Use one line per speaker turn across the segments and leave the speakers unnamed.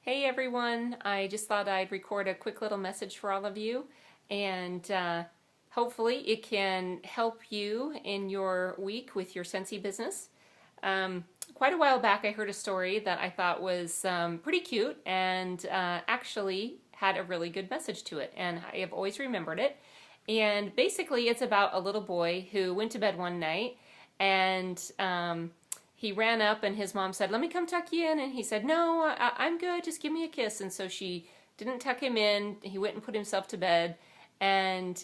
Hey everyone, I just thought I'd record a quick little message for all of you, and hopefully it can help you in your week with your Scentsy business. Quite a while back I heard a story that I thought was pretty cute and actually had a really good message to it, and I have always remembered it. And basically it's about a little boy who went to bed one night and he ran up and his mom said, "Let me come tuck you in." And he said, "No, I'm good. Just give me a kiss." And so she didn't tuck him in. He went and put himself to bed. And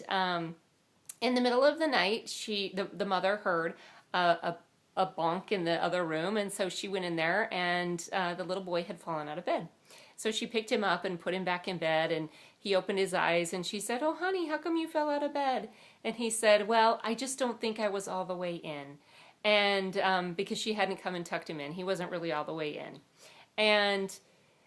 in the middle of the night, the mother heard a bonk in the other room. And so she went in there and the little boy had fallen out of bed. So she picked him up and put him back in bed, and he opened his eyes and she said, "Oh honey, how come you fell out of bed?" And he said, "Well, I just don't think I was all the way in." And because she hadn't come and tucked him in, he wasn't really all the way in. And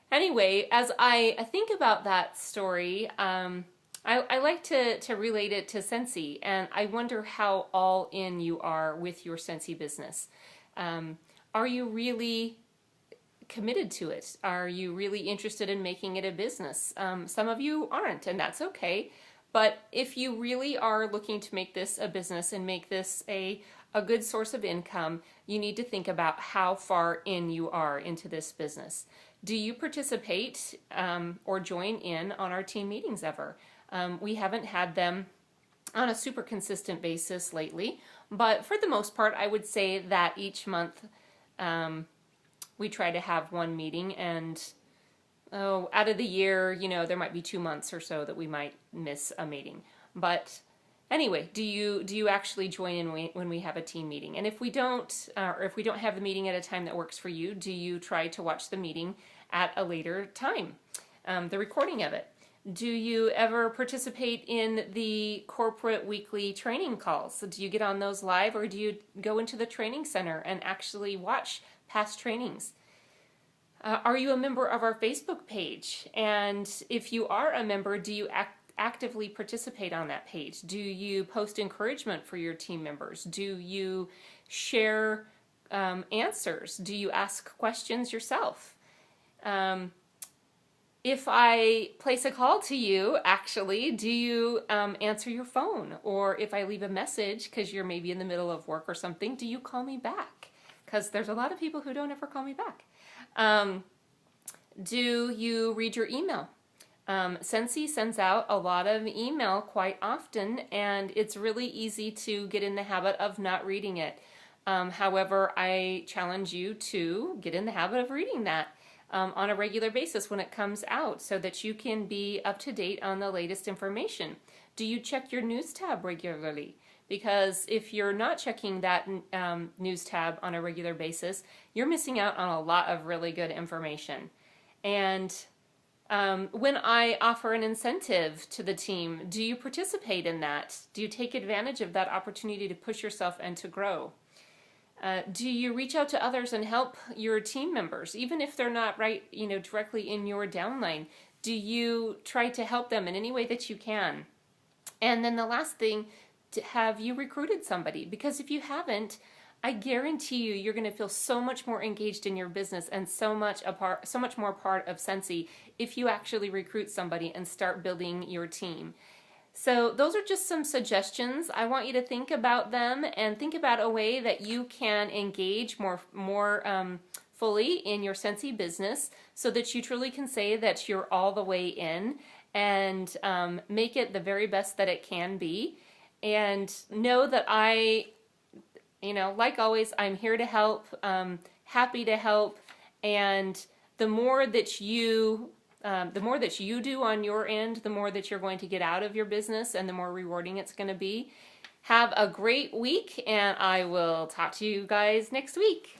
anyway, as I think about that story, I like to relate it to Scentsy, and I wonder how all in you are with your Scentsy business. Are you really committed to it? Are you really interested in making it a business? Some of you aren't, and that's okay. But if you really are looking to make this a business and make this a good source of income, you need to think about how far in you are into this business. Do you participate or join in on our team meetings ever? We haven't had them on a super consistent basis lately, but for the most part, I would say that each month we try to have one meeting, and out of the year, there might be 2 months or so that we might miss a meeting. But anyway, do you actually join in when we have a team meeting? And if we don't, or if we don't have the meeting at a time that works for you, do you try to watch the meeting at a later time, the recording of it? Do you ever participate in the corporate weekly training calls? So do you get on those live, or do you go into the training center and actually watch past trainings? Are you a member of our Facebook page? And if you are a member, do you actively participate on that page? Do you post encouragement for your team members? Do you share answers? Do you ask questions yourself? If I place a call to you, actually, do you answer your phone? Or if I leave a message because you're maybe in the middle of work or something, do you call me back? Because there's a lot of people who don't ever call me back. Do you read your email? Scentsy sends out a lot of email quite often, and it's really easy to get in the habit of not reading it. However, I challenge you to get in the habit of reading that on a regular basis when it comes out, so that you can be up to date on the latest information. Do you check your news tab regularly? Because if you're not checking that news tab on a regular basis, you're missing out on a lot of really good information. And when I offer an incentive to the team, do you participate in that? Do you take advantage of that opportunity to push yourself and to grow? Do you reach out to others and help your team members, even if they're not directly in your downline? Do you try to help them in any way that you can? And then the last thing, have you recruited somebody? Because if you haven't, I guarantee you, you're going to feel so much more engaged in your business and so much more part of Scentsy if you actually recruit somebody and start building your team. So those are just some suggestions. I want you to think about them and think about a way that you can engage more fully in your Scentsy business, so that you truly can say that you're all the way in, and make it the very best that it can be. And know that like always, I'm here to help, happy to help, and the more that you do on your end, the more that you're going to get out of your business, and the more rewarding it's going to be. Have a great week, and I will talk to you guys next week.